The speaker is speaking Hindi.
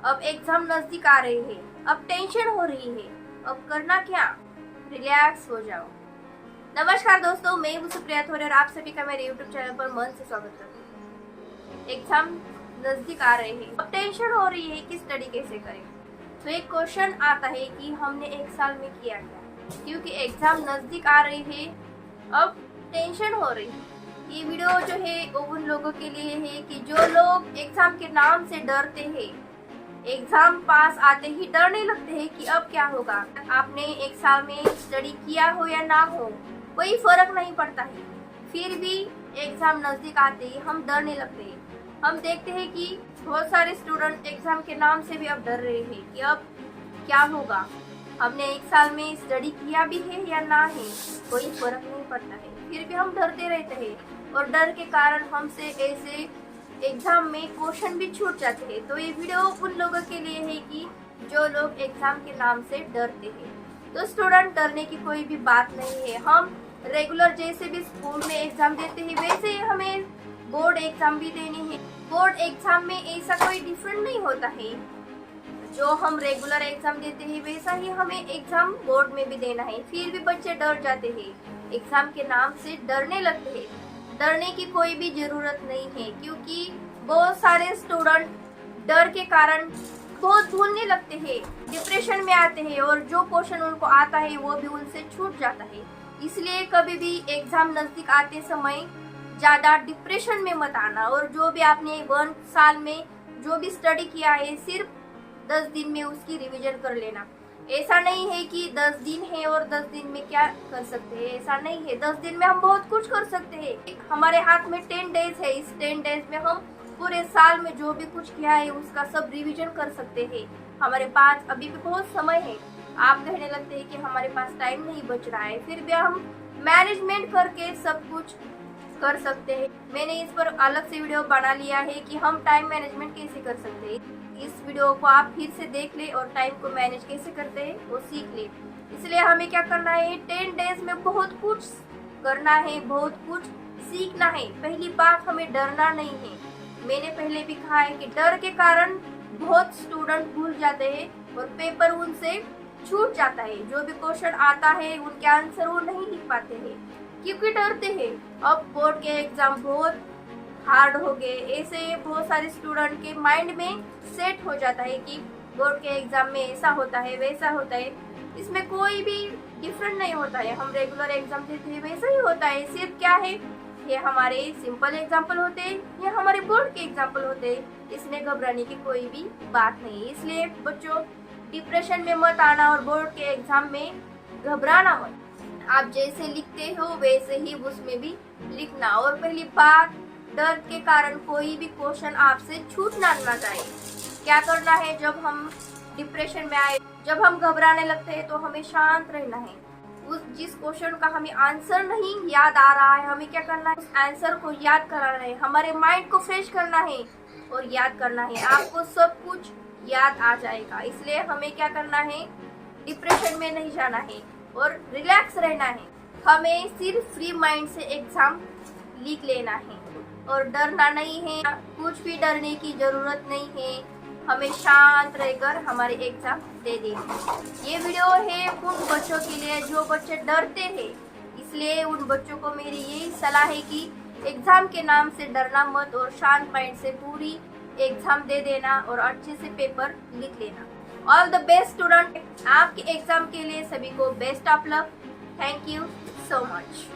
अब एग्जाम नजदीक आ रही है, अब टेंशन हो रही है, अब करना क्या? रिलैक्स हो जाओ। नमस्कार दोस्तों, मैं हूं सुप्रिया थोरे और आप सभी का मेरे यूट्यूब चैनल पर मन से स्वागत करती हूँ। एग्जाम नजदीक आ रहे हैं, अब टेंशन हो रही है कि स्टडी कैसे करें। तो एक क्वेश्चन आता है कि हमने एक साल में किया क्या, क्योंकि एग्जाम नजदीक आ रही है, अब टेंशन हो रही है। ये वीडियो जो है वो उन लोगों के लिए है कि जो लोग एग्जाम के नाम से डरते हैं, एग्जाम पास आते ही डरने लगते हैं कि अब क्या होगा। आपने एक साल में स्टडी किया हो या ना हो, कोई फर्क नहीं पड़ता है, फिर भी एग्जाम नजदीक आते ही हम डरने लगते हैं। हम देखते हैं कि बहुत सारे स्टूडेंट एग्जाम के नाम से भी अब डर रहे हैं कि अब क्या होगा। हमने एक साल में स्टडी किया भी है या ना है, कोई फर्क नहीं पड़ता है, फिर भी हम डरते रहते हैं और डर के कारण हमसे ऐसे एग्जाम में क्वेश्चन भी छूट जाते हैं। तो ये वीडियो उन लोगों के लिए है कि जो लोग एग्जाम के नाम से डरते हैं। तो स्टूडेंट, डरने की कोई भी बात नहीं है। हम रेगुलर जैसे भी स्कूल में एग्जाम देते हैं वैसे ही हमें बोर्ड एग्जाम भी देनी है। बोर्ड एग्जाम में ऐसा कोई डिफरेंट नहीं होता है, जो हम रेगुलर एग्जाम देते हैं वैसा ही हमें एग्जाम बोर्ड में भी देना है। फिर भी बच्चे डर जाते हैं, एग्जाम के नाम से डरने लगते हैं। डरने की कोई भी जरूरत नहीं है, क्योंकि बहुत सारे स्टूडेंट डर के कारण बहुत भूलने लगते हैं, डिप्रेशन में आते हैं और जो क्वेश्चन उनको आता है वो भी उनसे छूट जाता है। इसलिए कभी भी एग्जाम नजदीक आते समय ज्यादा डिप्रेशन में मत आना, और जो भी आपने 1 साल में जो भी स्टडी किया है सिर्फ 10 दिन में उसकी रिवीजन कर लेना। ऐसा नहीं है कि 10 दिन है और 10 दिन में क्या कर सकते हैं, ऐसा नहीं है। 10 दिन में हम बहुत कुछ कर सकते हैं। हमारे हाथ में 10 डेज है, इस 10 डेज में हम पूरे साल में जो भी कुछ किया है उसका सब रिवीजन कर सकते हैं। हमारे पास अभी भी बहुत समय है। आप कहने लगते हैं कि हमारे पास टाइम नहीं बच रहा है, फिर भी हम मैनेजमेंट करके सब कुछ कर सकते हैं। मैंने इस पर अलग से वीडियो बना लिया है कि हम टाइम मैनेजमेंट कैसे कर सकते हैं। इस वीडियो को आप फिर से देख ले और टाइम को मैनेज कैसे करते हैं वो सीख ले। इसलिए हमें क्या करना है, 10 डेज में बहुत कुछ करना है, बहुत कुछ सीखना है। पहली बात, हमें डरना नहीं है। मैंने पहले भी कहा है कि डर के कारण बहुत स्टूडेंट भूल जाते हैं और पेपर उनसे छूट जाता है। जो भी क्वेश्चन आता है उनके आंसर वो नहीं लिख पाते हैं, क्योंकि डरते हैं। अब बोर्ड के एग्जाम बहुत हार्ड हो गए, ऐसे बहुत सारे स्टूडेंट के माइंड में सेट हो जाता है कि बोर्ड के एग्जाम में ऐसा होता है वैसा होता है। इसमें कोई भी डिफरेंट नहीं होता है, हम रेगुलर एग्जाम देते हैं वैसा ही होता है। सिर्फ क्या है, ये हमारे सिंपल एग्जाम्पल होते हैं, ये हमारे बोर्ड के एग्जाम्पल होते हैं। इसमें घबराने की कोई भी बात नहीं है। इसलिए बच्चों, डिप्रेशन में मत आना और बोर्ड के एग्जाम में घबराना मत। आप जैसे लिखते हो वैसे ही उसमें भी लिखना। और पहली बात, डर के कारण कोई भी क्वेश्चन आपसे छूट ना जाए। क्या करना है, जब हम डिप्रेशन में आए, जब हम घबराने लगते हैं, तो हमें शांत रहना है। उस जिस क्वेश्चन का हमें आंसर नहीं याद आ रहा है, हमें क्या करना है, उस आंसर को याद कराना है, हमारे माइंड को फ्रेश करना है और याद करना है। आपको सब कुछ याद आ जाएगा। इसलिए हमें क्या करना है, डिप्रेशन में नहीं जाना है और रिलैक्स रहना है। हमें सिर्फ फ्री माइंड से एग्जाम लिख लेना है और डरना नहीं है। कुछ भी डरने की जरूरत नहीं है, हमें शांत रहकर हमारे एग्जाम दे देंगे। ये वीडियो है उन बच्चों के लिए जो बच्चे डरते हैं। इसलिए उन बच्चों को मेरी यही सलाह है कि एग्जाम के नाम से डरना मत और शांत माइंड से पूरी एग्जाम दे देना और अच्छे से पेपर लिख लेना। ऑल द बेस्ट स्टूडेंट, आपके एग्जाम के लिए सभी को best of luck. Thank you so much.